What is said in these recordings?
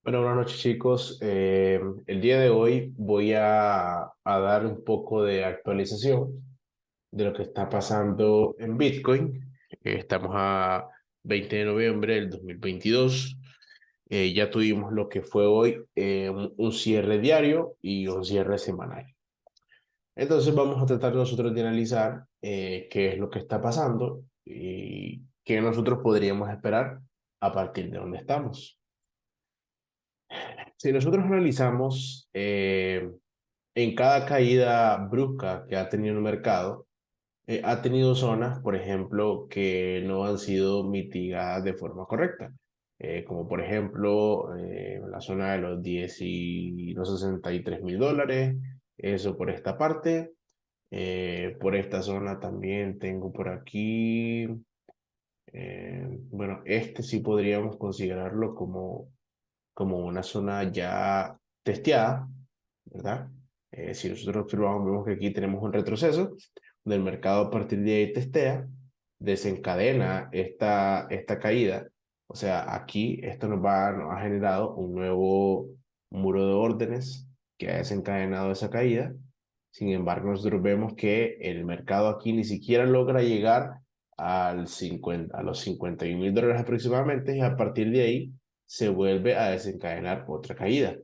Bueno, buenas noches chicos. El día de hoy voy a dar un poco de actualización de lo que está pasando en Bitcoin. Estamos a 20 de noviembre del 2022. Ya tuvimos lo que fue hoy un cierre diario y un cierre semanal. Entonces vamos a tratar nosotros de analizar qué es lo que está pasando y qué nosotros podríamos esperar a partir de donde estamos. Si nosotros analizamos en cada caída brusca que ha tenido el mercado, ha tenido zonas, por ejemplo, que no han sido mitigadas de forma correcta, como por ejemplo la zona de los 10 y los $63.000, eso por esta parte. Por esta zona también tengo por aquí, bueno, este sí podríamos considerarlo como una zona ya testeada, ¿verdad? Si nosotros observamos, vemos que aquí tenemos un retroceso, donde el mercado a partir de ahí testea, desencadena esta caída. O sea, aquí esto nos ha generado un nuevo muro de órdenes que ha desencadenado esa caída. Sin embargo, nosotros vemos que el mercado aquí ni siquiera logra llegar a los $51.000 aproximadamente, y a partir de ahí se vuelve a desencadenar otra caída.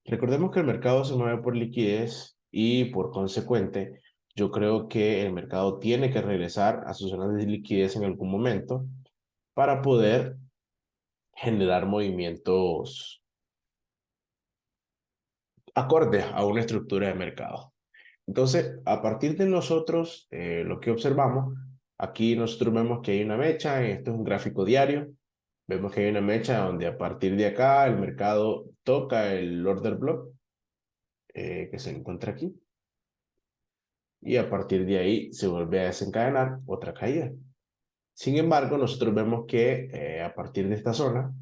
Recordemos que el mercado se mueve por liquidez y por consecuente, yo creo que el mercado tiene que regresar a sus zonas de liquidez en algún momento para poder generar movimientos acordes a una estructura de mercado. Entonces, a partir de nosotros, lo que observamos, aquí nosotros vemos que hay una mecha, esto es un gráfico diario, vemos que hay una mecha donde a partir de acá el mercado toca el order block que se encuentra aquí, y a partir de ahí se vuelve a desencadenar otra caída. Sin embargo, nosotros vemos que a partir de esta zona,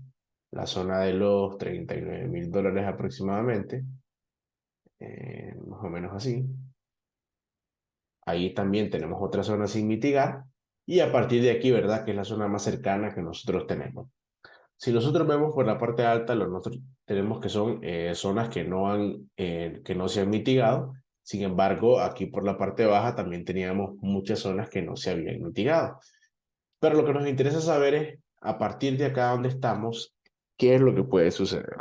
la zona de los $39.000 aproximadamente, más o menos así, ahí también tenemos otra zona sin mitigar, y a partir de aquí, ¿verdad? Que es la zona más cercana que nosotros tenemos. Si nosotros vemos por la parte alta, nosotros tenemos que son zonas que no se han mitigado. Sin embargo, aquí por la parte baja también teníamos muchas zonas que no se habían mitigado. Pero lo que nos interesa saber es, a partir de acá donde estamos, qué es lo que puede suceder.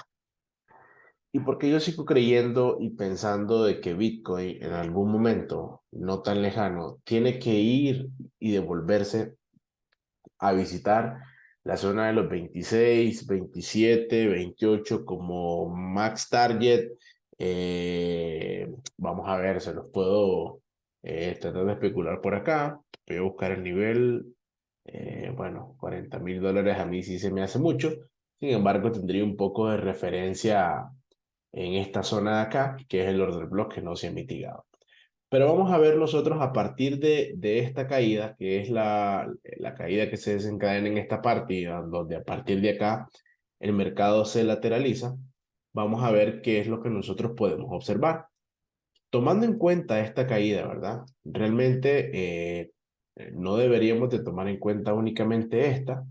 Y porque yo sigo creyendo y pensando de que Bitcoin en algún momento, no tan lejano, tiene que ir y devolverse a visitar la zona de los 26, 27, 28 como max target. Vamos a ver, se los puedo tratar de especular por acá. Voy a buscar el nivel. Bueno, $40.000 a mí sí se me hace mucho. Sin embargo, tendría un poco de referencia en esta zona de acá, que es el order block que no se ha mitigado. Pero vamos a ver nosotros a partir de esta caída, que es la caída que se desencadena en esta partida, donde a partir de acá el mercado se lateraliza. Vamos a ver qué es lo que nosotros podemos observar. Tomando en cuenta esta caída, ¿verdad? Realmente no deberíamos de tomar en cuenta únicamente esta,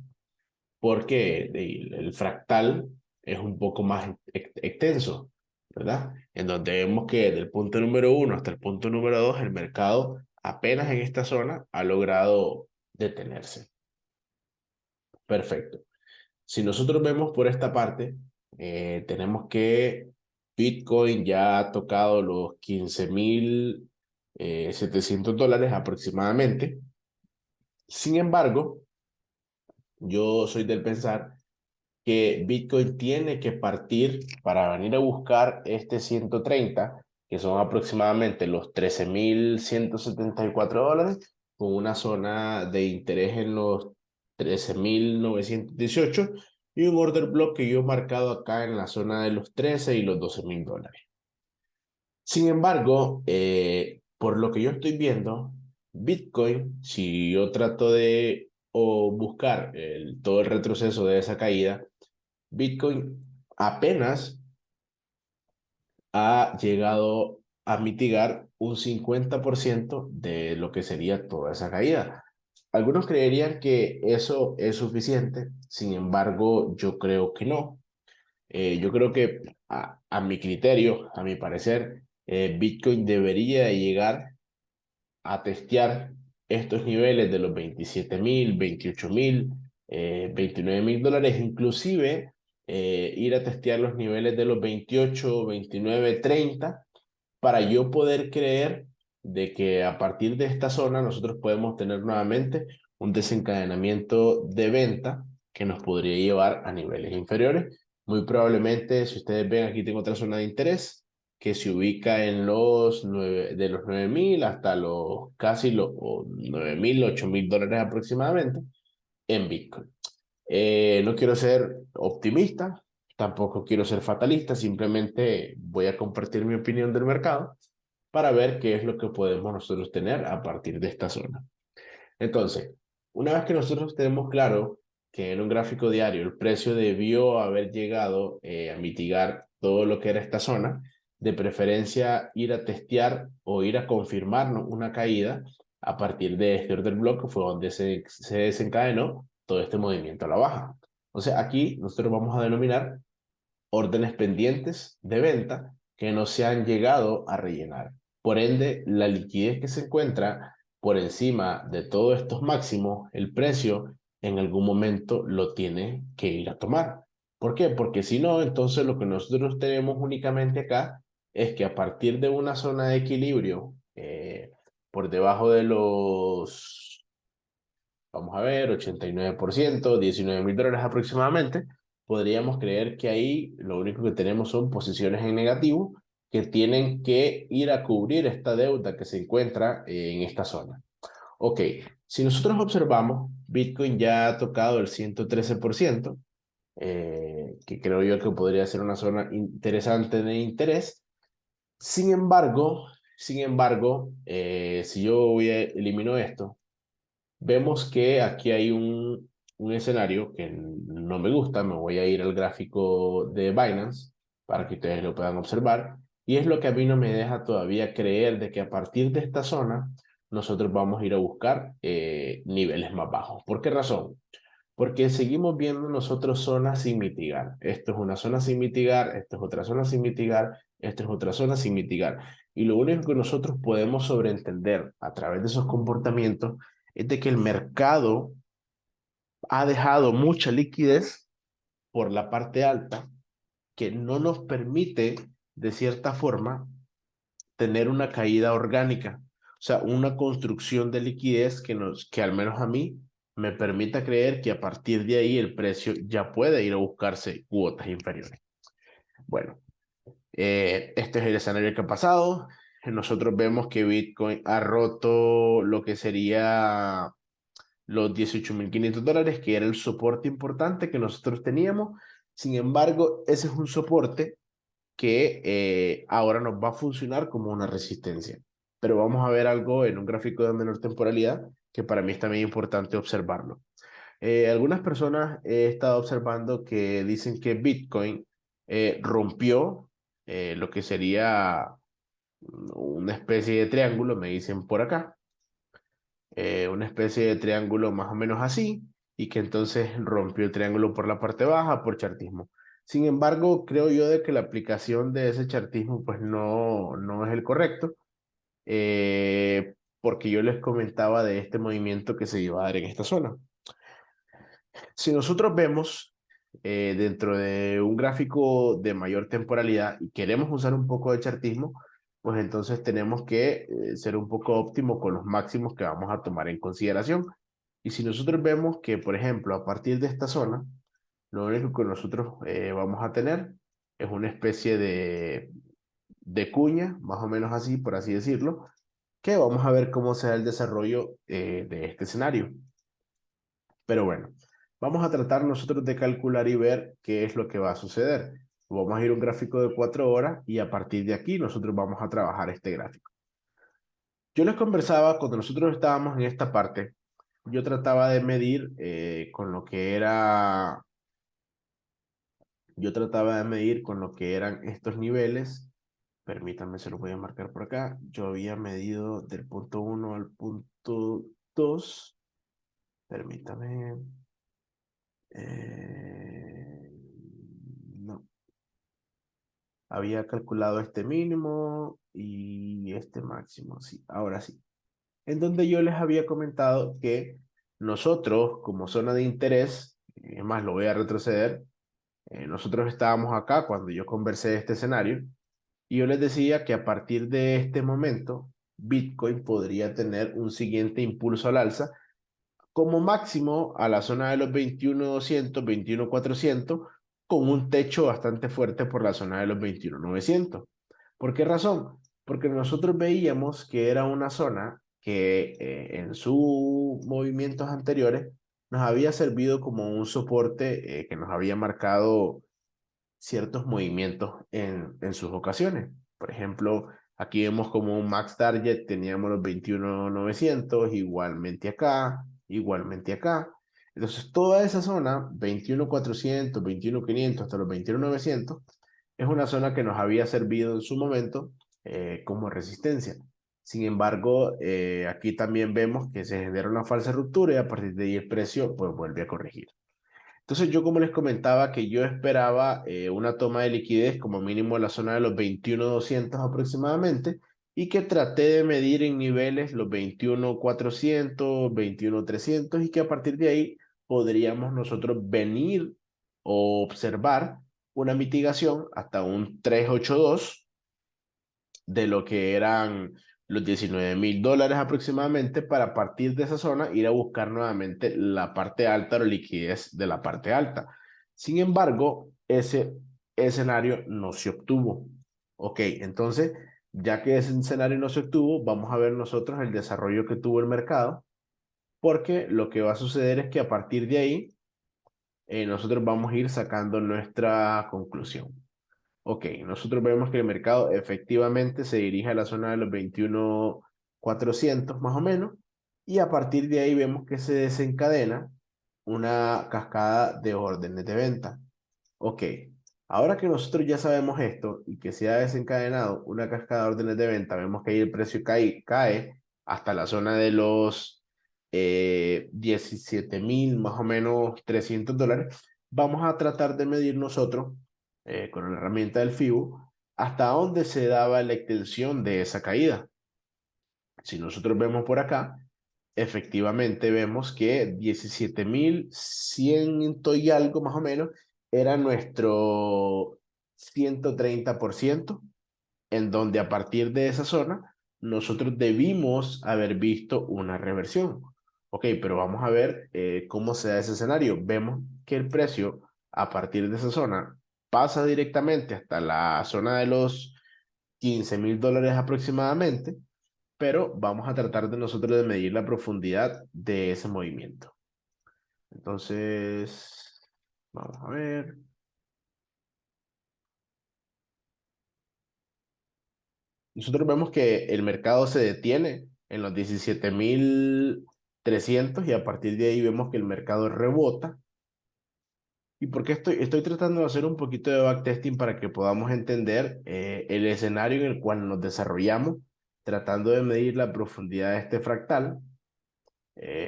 porque el fractal es un poco más extenso, ¿verdad? En donde vemos que del punto número uno hasta el punto número dos, el mercado apenas en esta zona ha logrado detenerse. Perfecto. Si nosotros vemos por esta parte, tenemos que Bitcoin ya ha tocado los 15.700 dólares aproximadamente. Sin embargo, yo soy del pensar que Bitcoin tiene que partir para venir a buscar este 130, que son aproximadamente los $13.174, con una zona de interés en los 13.918 y un order block que yo he marcado acá en la zona de los 13 y los $12.000. Sin embargo, por lo que yo estoy viendo, Bitcoin, si yo trato de o buscar todo el retroceso de esa caída, Bitcoin apenas ha llegado a mitigar un 50% de lo que sería toda esa caída. Algunos creerían que eso es suficiente, sin embargo, yo creo que no. Yo creo que a mi criterio, a mi parecer, Bitcoin debería llegar a testear estos niveles de los 27.000, 28.000, 29.000 dólares, inclusive ir a testear los niveles de los 28, 29, 30, para yo poder creer de que a partir de esta zona nosotros podemos tener nuevamente un desencadenamiento de venta que nos podría llevar a niveles inferiores. Muy probablemente, si ustedes ven, aquí tengo otra zona de interés que se ubica en los 9, de los 9.000 hasta los casi los 9.000, 8.000 dólares aproximadamente en Bitcoin. No quiero ser optimista, tampoco quiero ser fatalista, simplemente voy a compartir mi opinión del mercado para ver qué es lo que podemos nosotros tener a partir de esta zona. Entonces, una vez que nosotros tenemos claro que en un gráfico diario el precio debió haber llegado a mitigar todo lo que era esta zona, de preferencia ir a testear o ir a confirmarnos una caída a partir de este order block, que fue donde se desencadenó todo este movimiento a la baja. Entonces, aquí nosotros vamos a denominar órdenes pendientes de venta que no se han llegado a rellenar. Por ende, la liquidez que se encuentra por encima de todos estos máximos, el precio en algún momento lo tiene que ir a tomar. ¿Por qué? Porque si no, entonces lo que nosotros tenemos únicamente acá es que a partir de una zona de equilibrio, por debajo de los, vamos a ver, 89%, 19.000 dólares aproximadamente, podríamos creer que ahí lo único que tenemos son posiciones en negativo que tienen que ir a cubrir esta deuda que se encuentra en esta zona. Ok, si nosotros observamos, Bitcoin ya ha tocado el 113%, que creo yo que podría ser una zona interesante de interés. Sin embargo, si yo elimino esto, vemos que aquí hay un escenario que no me gusta. Me voy a ir al gráfico de Binance para que ustedes lo puedan observar. Y es lo que a mí no me deja todavía creer de que a partir de esta zona nosotros vamos a ir a buscar niveles más bajos. ¿Por qué razón? Porque seguimos viendo nosotros zonas sin mitigar. Esto es una zona sin mitigar, esto es otra zona sin mitigar, esto es otra zona sin mitigar. Y lo único que nosotros podemos sobreentender a través de esos comportamientos es de que el mercado ha dejado mucha liquidez por la parte alta que no nos permite, de cierta forma, tener una caída orgánica, o sea, una construcción de liquidez que al menos a mí me permita creer que a partir de ahí el precio ya puede ir a buscarse cuotas inferiores. Bueno, este es el escenario que ha pasado. Nosotros vemos que Bitcoin ha roto lo que sería los 18.500 dólares, que era el soporte importante que nosotros teníamos. Sin embargo, ese es un soporte que ahora nos va a funcionar como una resistencia. Pero vamos a ver algo en un gráfico de menor temporalidad que para mí es también importante observarlo. Algunas personas he estado observando que dicen que Bitcoin rompió lo que sería una especie de triángulo, me dicen por acá, una especie de triángulo más o menos así, y que entonces rompió el triángulo por la parte baja por chartismo. Sin embargo, creo yo de que la aplicación de ese chartismo pues no es el correcto, porque yo les comentaba de este movimiento que se iba a dar en esta zona. Si nosotros vemos dentro de un gráfico de mayor temporalidad y queremos usar un poco de chartismo, pues entonces tenemos que ser un poco óptimo con los máximos que vamos a tomar en consideración. Y si nosotros vemos que, por ejemplo, a partir de esta zona, lo único que nosotros vamos a tener es una especie de cuña, más o menos así, por así decirlo, que vamos a ver cómo se da el desarrollo de este escenario. Pero bueno, vamos a tratar nosotros de calcular y ver qué es lo que va a suceder. Vamos a ir a un gráfico de 4 horas y a partir de aquí nosotros vamos a trabajar este gráfico. Yo les conversaba cuando nosotros estábamos en esta parte, yo trataba de medir con lo que era, yo trataba de medir con lo que eran estos niveles. Permítanme, se los voy a marcar por acá. Yo había medido del punto 1 al punto 2. Permítame. Eh, no. Había calculado este mínimo y este máximo, sí, ahora sí. En donde yo les había comentado que nosotros, como zona de interés, es más, lo voy a retroceder, nosotros estábamos acá cuando yo conversé de este escenario y yo les decía que a partir de este momento, Bitcoin podría tener un siguiente impulso al alza, como máximo a la zona de los 21.200, 21.400, con un techo bastante fuerte por la zona de los 21.900. ¿Por qué razón? Porque nosotros veíamos que era una zona que en sus movimientos anteriores nos había servido como un soporte que nos había marcado ciertos movimientos en sus ocasiones. Por ejemplo, aquí vemos como un max target, teníamos los 21.900, igualmente acá, igualmente acá. Entonces, toda esa zona, 21.400, 21.500 hasta los 21.900, es una zona que nos había servido en su momento como resistencia. Sin embargo, aquí también vemos que se genera una falsa ruptura y a partir de ahí el precio pues vuelve a corregir. Entonces yo como les comentaba que yo esperaba una toma de liquidez como mínimo en la zona de los 21.200 aproximadamente y que traté de medir en niveles los 21.400, 21.300 y que a partir de ahí podríamos nosotros venir o observar una mitigación hasta un 382 de lo que eran los 19.000 dólares aproximadamente para a partir de esa zona ir a buscar nuevamente la parte alta o la liquidez de la parte alta. Sin embargo, ese escenario no se obtuvo. Ok, entonces, ya que ese escenario no se obtuvo, vamos a ver nosotros el desarrollo que tuvo el mercado, porque lo que va a suceder es que a partir de ahí, nosotros vamos a ir sacando nuestra conclusión. Ok, nosotros vemos que el mercado efectivamente se dirige a la zona de los 21.400 más o menos, y a partir de ahí vemos que se desencadena una cascada de órdenes de venta. Ok, ahora que nosotros ya sabemos esto y que se ha desencadenado una cascada de órdenes de venta, vemos que ahí el precio cae hasta la zona de los 17.000 más o menos $300. Vamos a tratar de medir nosotros con la herramienta del FIBO hasta dónde se daba la extensión de esa caída. Si nosotros vemos por acá, efectivamente vemos que 17.100 y algo más o menos era nuestro 130%, en donde a partir de esa zona nosotros debimos haber visto una reversión. Ok, pero vamos a ver cómo se da ese escenario. Vemos que el precio a partir de esa zona pasa directamente hasta la zona de los 15.000 dólares aproximadamente, pero vamos a tratar de nosotros de medir la profundidad de ese movimiento. Entonces, vamos a ver. Nosotros vemos que el mercado se detiene en los 17.300 y a partir de ahí vemos que el mercado rebota. ¿Y por qué estoy tratando de hacer un poquito de backtesting para que podamos entender el escenario en el cual nos desarrollamos, tratando de medir la profundidad de este fractal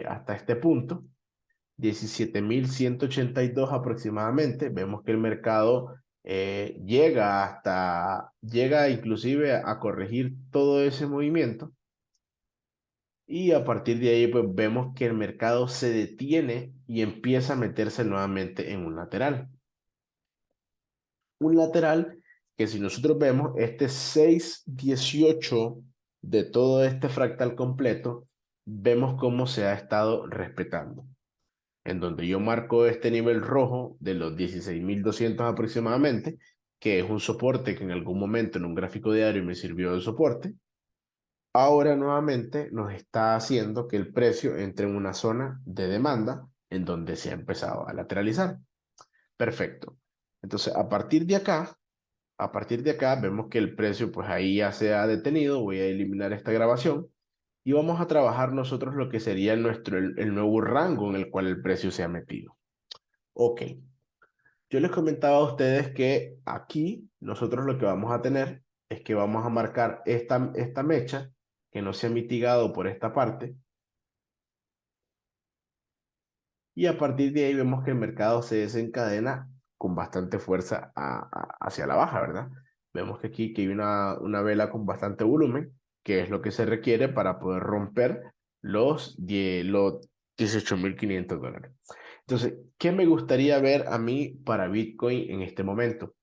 hasta este punto? 17.182 aproximadamente. Vemos que el mercado llega inclusive a corregir todo ese movimiento y a partir de ahí pues vemos que el mercado se detiene y empieza a meterse nuevamente en un lateral. Un lateral que si nosotros vemos este 6.18 de todo este fractal completo, vemos cómo se ha estado respetando, en donde yo marco este nivel rojo de los 16.200 aproximadamente, que es un soporte que en algún momento en un gráfico diario me sirvió de soporte. Ahora nuevamente nos está haciendo que el precio entre en una zona de demanda en donde se ha empezado a lateralizar. Perfecto. Entonces, a partir de acá vemos que el precio pues ahí ya se ha detenido. Voy a eliminar esta grabación y vamos a trabajar nosotros lo que sería el nuevo rango en el cual el precio se ha metido. Ok, yo les comentaba a ustedes que aquí nosotros lo que vamos a tener es que vamos a marcar esta mecha que no se ha mitigado por esta parte y a partir de ahí vemos que el mercado se desencadena con bastante fuerza hacia la baja, ¿verdad? Vemos que aquí que hay una vela con bastante volumen, que es lo que se requiere para poder romper los 18.500 dólares. Entonces, ¿qué me gustaría ver a mí para Bitcoin en este momento?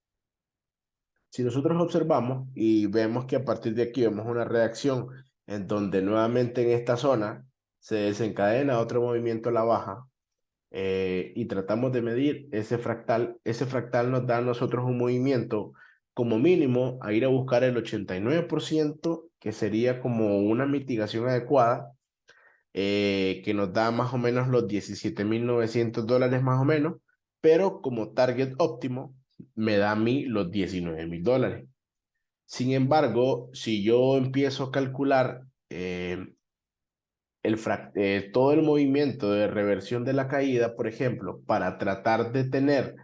Si nosotros observamos y vemos que a partir de aquí vemos una reacción en donde nuevamente en esta zona se desencadena otro movimiento a la baja, y tratamos de medir ese fractal nos da a nosotros un movimiento como mínimo a ir a buscar el 89%, que sería como una mitigación adecuada, que nos da más o menos los 17.900 dólares más o menos, pero como target óptimo me da a mí los 19.000 dólares. Sin embargo, si yo empiezo a calcular todo el movimiento de reversión de la caída, por ejemplo, para tratar de tener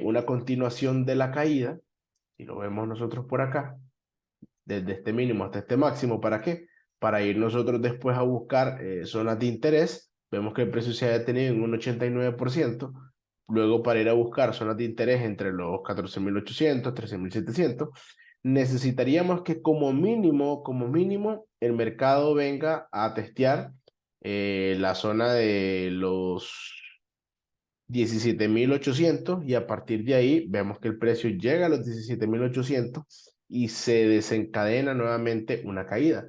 una continuación de la caída, si lo vemos nosotros por acá, desde este mínimo hasta este máximo, ¿para qué? Para ir nosotros después a buscar zonas de interés, vemos que el precio se ha detenido en un 89%, luego para ir a buscar zonas de interés entre los 14.800, 13.700, necesitaríamos que como mínimo, el mercado venga a testear la zona de los 17.800 y a partir de ahí vemos que el precio llega a los 17.800 y se desencadena nuevamente una caída.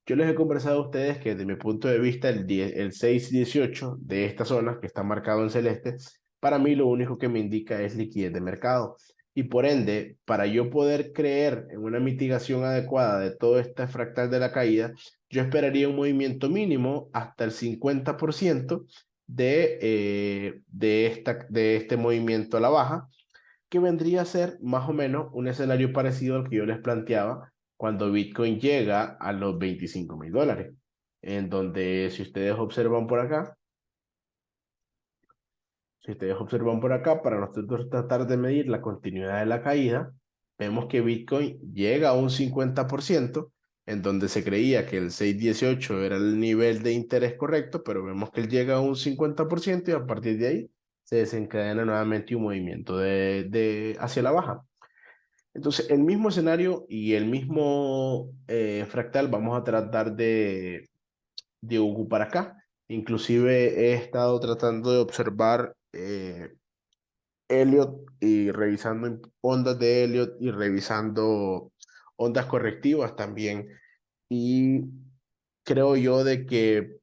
Yo les he conversado a ustedes que desde mi punto de vista el 6.18 de esta zona que está marcado en celeste, para mí lo único que me indica es liquidez de mercado. Y por ende, para yo poder creer en una mitigación adecuada de todo este fractal de la caída, yo esperaría un movimiento mínimo hasta el 50% de este movimiento a la baja, que vendría a ser más o menos un escenario parecido al que yo les planteaba cuando Bitcoin llega a los 25.000 dólares, en donde si ustedes observan por acá, para nosotros tratar de medir la continuidad de la caída, vemos que Bitcoin llega a un 50%, en donde se creía que el 6.18 era el nivel de interés correcto, pero vemos que él llega a un 50% y a partir de ahí se desencadena nuevamente un movimiento hacia la baja. Entonces, el mismo escenario y el mismo fractal vamos a tratar de ocupar acá. Inclusive he estado tratando de observar Elliot y revisando ondas de Elliot y revisando ondas correctivas también. Y creo yo de que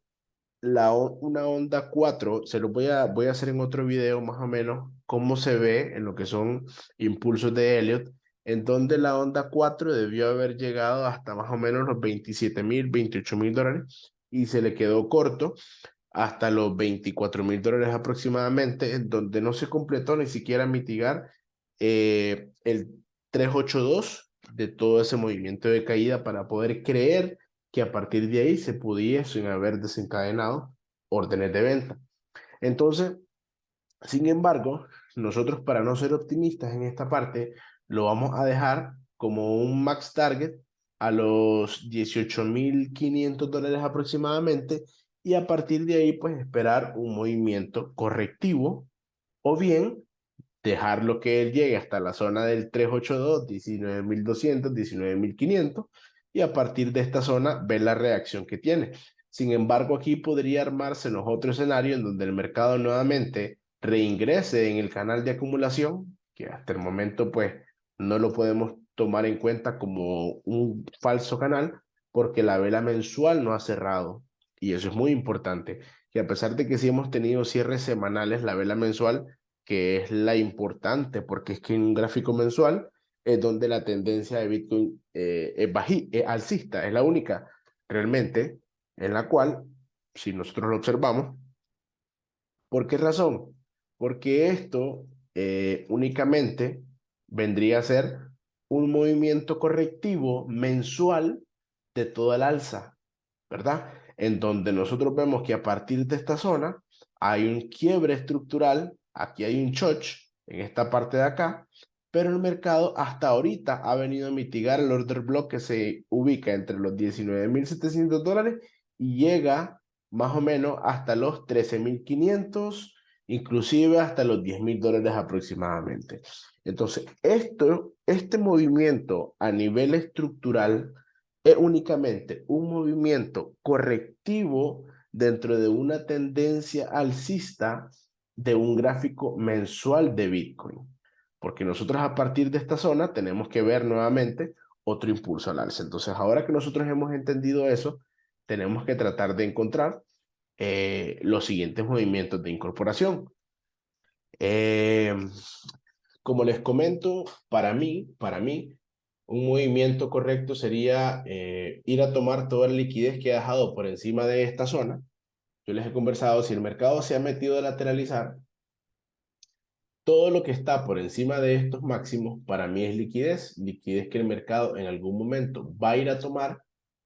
una onda 4 voy a hacer en otro video más o menos cómo se ve en lo que son impulsos de Elliot, en donde la onda 4 debió haber llegado hasta más o menos los 27.000, 28.000 dólares y se le quedó corto hasta los 24.000 dólares aproximadamente, en donde no se completó ni siquiera mitigar el 382 de todo ese movimiento de caída para poder creer que a partir de ahí se pudiesen haber desencadenado órdenes de venta. Entonces, sin embargo, nosotros para no ser optimistas en esta parte, lo vamos a dejar como un max target a los 18.500 dólares aproximadamente y a partir de ahí pues esperar un movimiento correctivo o bien dejarlo que él llegue hasta la zona del 382, 19.200, 19.500 y a partir de esta zona ver la reacción que tiene. Sin embargo, aquí podría armarse los otro escenario en donde el mercado nuevamente reingrese en el canal de acumulación, que hasta el momento pues no lo podemos tomar en cuenta como un falso canal porque la vela mensual no ha cerrado. Y eso es muy importante, que a pesar de que sí hemos tenido cierres semanales, la vela mensual que es la importante, porque es que en un gráfico mensual es donde la tendencia de Bitcoin es alcista, es la única realmente en la cual, si nosotros lo observamos, ¿por qué razón? Porque esto únicamente vendría a ser un movimiento correctivo mensual de toda el alza, ¿verdad? En donde nosotros vemos que a partir de esta zona hay un quiebre estructural, aquí hay un choch en esta parte de acá, pero el mercado hasta ahorita ha venido a mitigar el order block que se ubica entre los 19.700 dólares y llega más o menos hasta los 13.500 inclusive hasta los $10,000 aproximadamente. Entonces, este movimiento a nivel estructural es únicamente un movimiento correctivo dentro de una tendencia alcista de un gráfico mensual de Bitcoin. Porque nosotros a partir de esta zona tenemos que ver nuevamente otro impulso al alza. Entonces, ahora que nosotros hemos entendido eso, tenemos que tratar de encontrar los siguientes movimientos de incorporación. Eh, Como les comento, para mí, un movimiento correcto sería ir a tomar toda la liquidez que ha dejado por encima de esta zona. Yo les he conversado, si el mercado se ha metido a lateralizar, todo lo que está por encima de estos máximos para mí es liquidez, liquidez que el mercado en algún momento va a ir a tomar.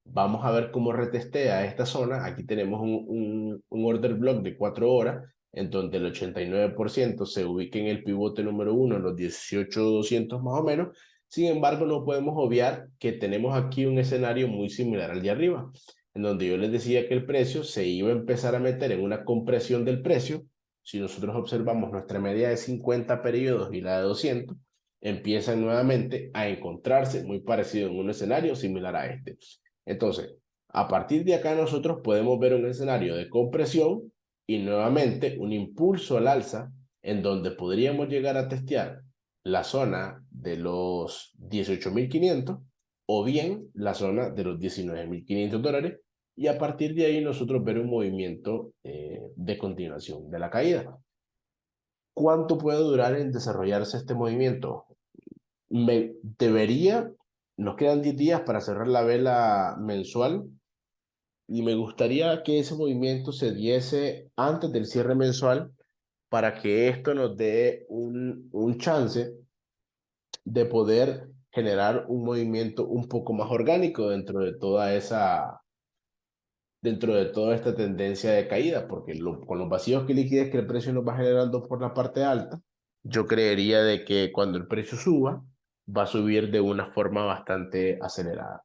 Vamos a ver cómo retestea esta zona. Aquí tenemos un order block de 4 horas, en donde el 89% se ubica en el pivote número 1, en los 18,200 más o menos. Sin embargo, no podemos obviar que tenemos aquí un escenario muy similar al de arriba, en donde yo les decía que el precio se iba a empezar a meter en una compresión del precio. Si nosotros observamos nuestra media de 50 periodos y la de 200, empiezan nuevamente a encontrarse muy parecido en un escenario similar a este. Entonces, a partir de acá nosotros podemos ver un escenario de compresión y nuevamente un impulso al alza en donde podríamos llegar a testear la zona de los 18,500 o bien la zona de los $19,500, y a partir de ahí nosotros ver un movimiento de continuación de la caída. ¿Cuánto puede durar en desarrollarse este movimiento? Debería, nos quedan 10 días para cerrar la vela mensual y me gustaría que ese movimiento se diese antes del cierre mensual para que esto nos dé un chance de poder generar un movimiento un poco más orgánico dentro de toda esta tendencia de caída, porque con los vacíos que liquidez que el precio nos va generando por la parte alta, yo creería de que cuando el precio suba, va a subir de una forma bastante acelerada.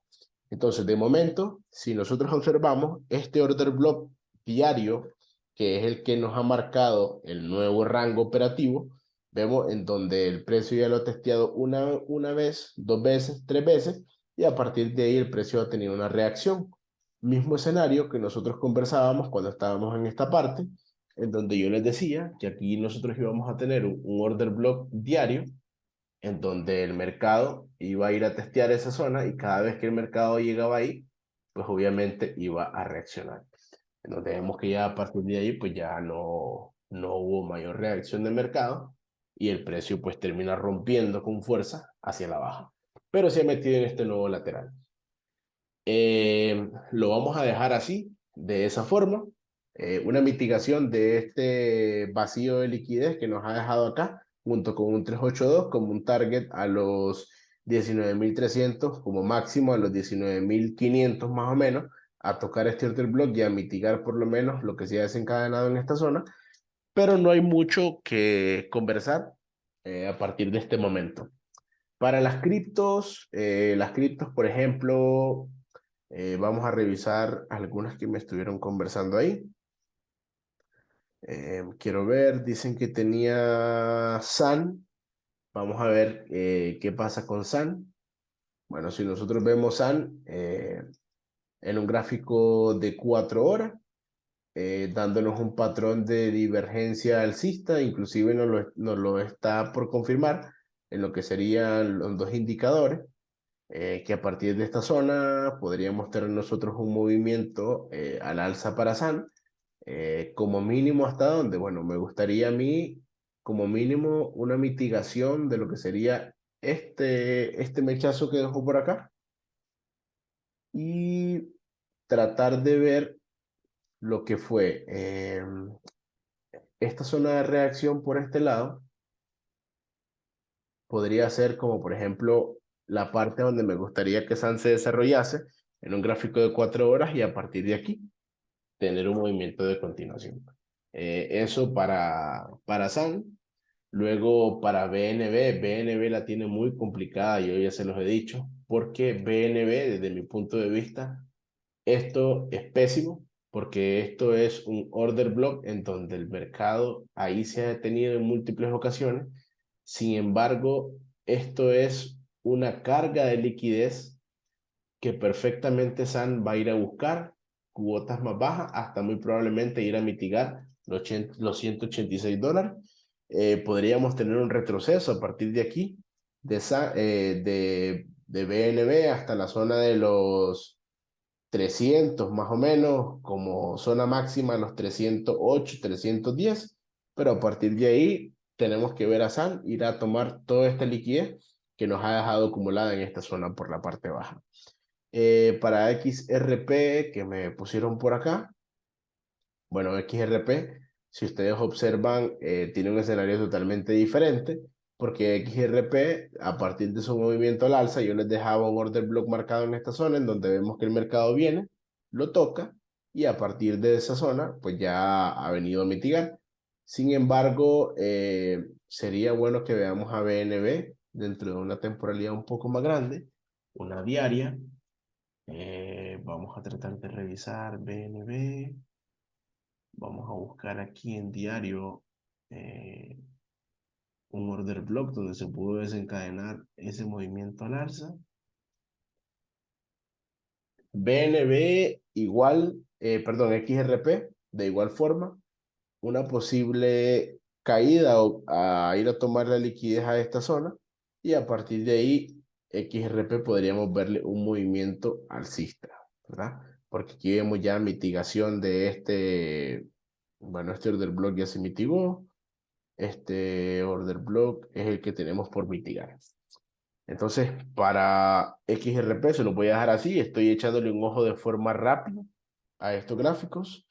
Entonces, de momento, si nosotros observamos este order block diario, que es el que nos ha marcado el nuevo rango operativo, vemos en donde el precio ya lo ha testeado una vez, dos veces, tres veces, y a partir de ahí el precio ha tenido una reacción. Mismo escenario que nosotros conversábamos cuando estábamos en esta parte, en donde yo les decía que aquí nosotros íbamos a tener un order block diario, en donde el mercado iba a ir a testear esa zona y cada vez que el mercado llegaba ahí, pues obviamente iba a reaccionar. Entonces vemos que ya a partir de ahí, pues ya no hubo mayor reacción del mercado y el precio pues termina rompiendo con fuerza hacia la baja. Pero se ha metido en este nuevo lateral. Lo vamos a dejar así, de esa forma. Una mitigación de este vacío de liquidez que nos ha dejado acá, junto con un 382 como un target a los 19,300, como máximo a los 19,500 más o menos, a tocar este order block y a mitigar por lo menos lo que se ha desencadenado en esta zona. Pero no hay mucho que conversar a partir de este momento. Para las criptos, por ejemplo, vamos a revisar algunas que me estuvieron conversando ahí. Quiero ver, dicen que tenía SAN. Vamos a ver qué pasa con SAN. Bueno, si nosotros vemos SAN en un gráfico de 4 horas, dándonos un patrón de divergencia alcista, inclusive nos lo está por confirmar en lo que serían los dos indicadores. Que a partir de esta zona podríamos tener nosotros un movimiento al alza para SAN, como mínimo hasta donde, bueno, me gustaría a mí como mínimo una mitigación de lo que sería este mechazo que dejó por acá y tratar de ver lo que fue esta zona de reacción por este lado. Podría ser como, por ejemplo, la parte donde me gustaría que SAN se desarrollase en un gráfico de 4 horas y a partir de aquí tener un movimiento de continuación. Eso para SAN. Luego para BNB la tiene muy complicada, yo ya se los he dicho, porque BNB, desde mi punto de vista, esto es pésimo porque esto es un order block en donde el mercado ahí se ha detenido en múltiples ocasiones. Sin embargo, esto es una carga de liquidez que perfectamente SAN va a ir a buscar cuotas más bajas hasta muy probablemente ir a mitigar los $186. Podríamos tener un retroceso a partir de aquí, de BNB hasta la zona de los 300 más o menos, como zona máxima los 308, 310, pero a partir de ahí tenemos que ver a SAN ir a tomar toda esta liquidez que nos ha dejado acumulada en esta zona por la parte baja. Para XRP que me pusieron por acá, bueno, XRP, si ustedes observan, tiene un escenario totalmente diferente, porque XRP, a partir de su movimiento al alza, yo les dejaba un order block marcado en esta zona, en donde vemos que el mercado viene, lo toca, y a partir de esa zona, pues ya ha venido a mitigar. Sin embargo, sería bueno que veamos a BNB dentro de una temporalidad un poco más grande, una diaria. Vamos a tratar de revisar BNB. Vamos a buscar aquí en diario eh, un order block donde se pudo desencadenar ese movimiento al alza. BNB igual, perdón, XRP de igual forma, una posible caída o a ir a tomar la liquidez a esta zona y a partir de ahí XRP podríamos verle un movimiento alcista, ¿verdad? Porque aquí vemos ya mitigación de bueno, este order block ya se mitigó, este order block es el que tenemos por mitigar. Entonces, para XRP se lo voy a dejar así. Estoy echándole un ojo de forma rápida a estos gráficos.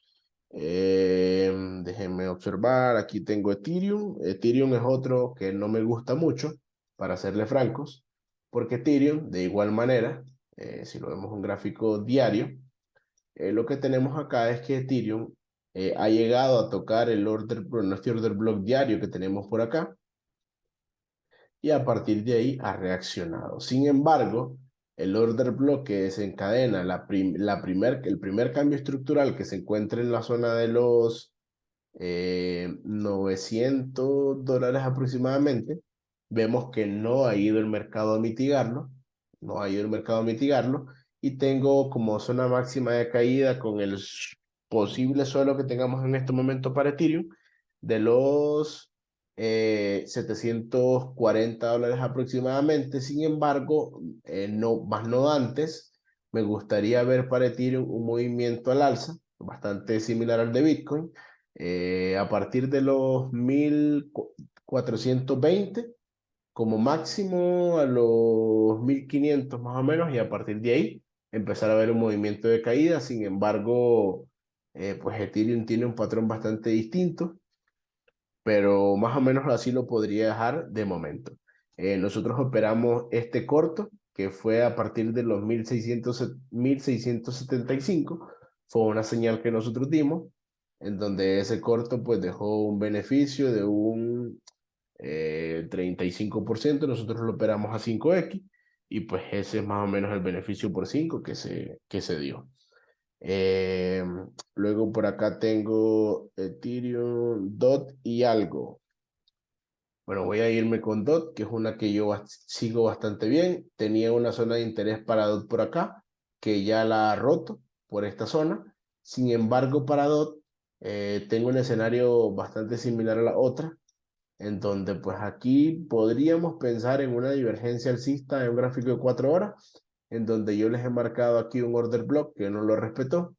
Déjenme observar. Aquí tengo Ethereum. Ethereum es otro que no me gusta mucho, para serle francos, porque Ethereum, de igual manera, si lo vemos en un gráfico diario, lo que tenemos acá es que Ethereum ha llegado a tocar nuestro order block diario que tenemos por acá y a partir de ahí ha reaccionado. Sin embargo, el order block que desencadena el primer cambio estructural que se encuentra en la zona de los $900 aproximadamente, vemos que no ha ido el mercado a mitigarlo, no ha ido el mercado a mitigarlo, y tengo como zona máxima de caída con el posible suelo que tengamos en este momento para Ethereum, de los $740 aproximadamente. Sin embargo, no, más no antes, me gustaría ver para Ethereum un movimiento al alza, bastante similar al de Bitcoin, a partir de los 1420 como máximo a los 1500 más o menos, y a partir de ahí empezar a ver un movimiento de caída. Sin embargo, pues Ethereum tiene un patrón bastante distinto, pero más o menos así lo podría dejar de momento. Nosotros operamos este corto, que fue a partir de los 1675, fue una señal que nosotros dimos, en donde ese corto pues dejó un beneficio de un 35%, nosotros lo operamos a 5x, y pues ese es más o menos el beneficio por 5 que se dio. Eh, Luego por acá tengo Ethereum, DOT y algo. Bueno, voy a irme con DOT, que es una que yo sigo bastante bien. Tenía una zona de interés para DOT por acá, que ya la ha roto por esta zona. Sin embargo, para DOT tengo un escenario bastante similar a la otra, en donde pues aquí podríamos pensar en una divergencia alcista en un gráfico de 4 horas, en donde yo les he marcado aquí un order block que no lo respetó.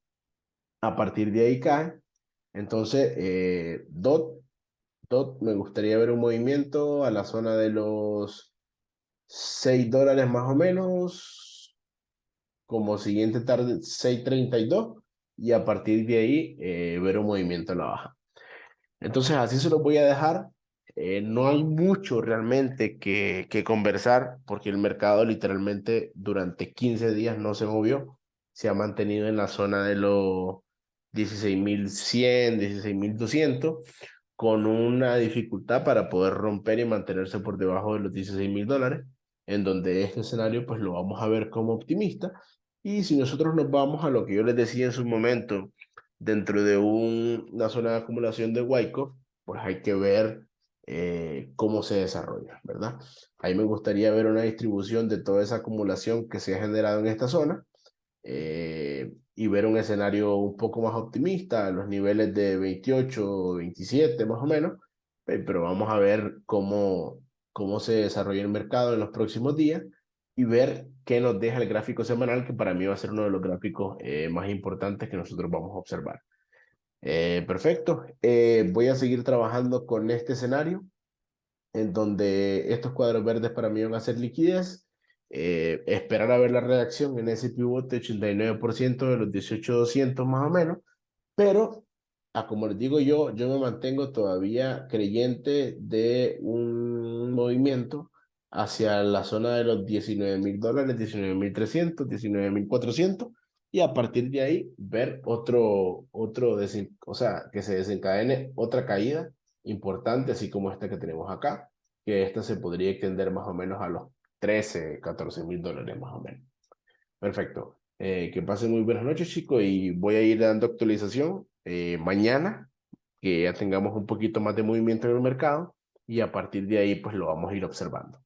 A partir de ahí cae. Entonces, DOT me gustaría ver un movimiento a la zona de los $6 más o menos, como siguiente tarde 6.32, y a partir de ahí ver un movimiento a la baja. Entonces, así se los voy a dejar. No hay mucho realmente que conversar, porque el mercado literalmente durante 15 días no se movió. Se ha mantenido en la zona de los 16.100, 16.200, con una dificultad para poder romper y mantenerse por debajo de los $16.000, en donde este escenario pues lo vamos a ver como optimista. Y si nosotros nos vamos a lo que yo les decía en su momento, dentro de una zona de acumulación de Wyckoff, pues hay que ver cómo se desarrolla, ¿verdad? Ahí me gustaría ver una distribución de toda esa acumulación que se ha generado en esta zona y ver un escenario un poco más optimista, los niveles de 28, 27 más o menos, pero vamos a ver cómo se desarrolla el mercado en los próximos días y ver qué nos deja el gráfico semanal, que para mí va a ser uno de los gráficos más importantes que nosotros vamos a observar. Perfecto. Voy a seguir trabajando con este escenario en donde estos cuadros verdes para mí van a ser liquidez. Esperar a ver la reacción en ese pivote 89% de los 18,200 más o menos, pero como les digo yo me mantengo todavía creyente de un movimiento hacia la zona de los $19,000, 19,300, 19,400, y a partir de ahí ver o sea, que se desencadene otra caída importante, así como esta que tenemos acá, que esta se podría extender más o menos a los 13, $14,000 más o menos. Perfecto. Que pasen muy buenas noches, chicos, y voy a ir dando actualización mañana, que ya tengamos un poquito más de movimiento en el mercado, y a partir de ahí, pues lo vamos a ir observando.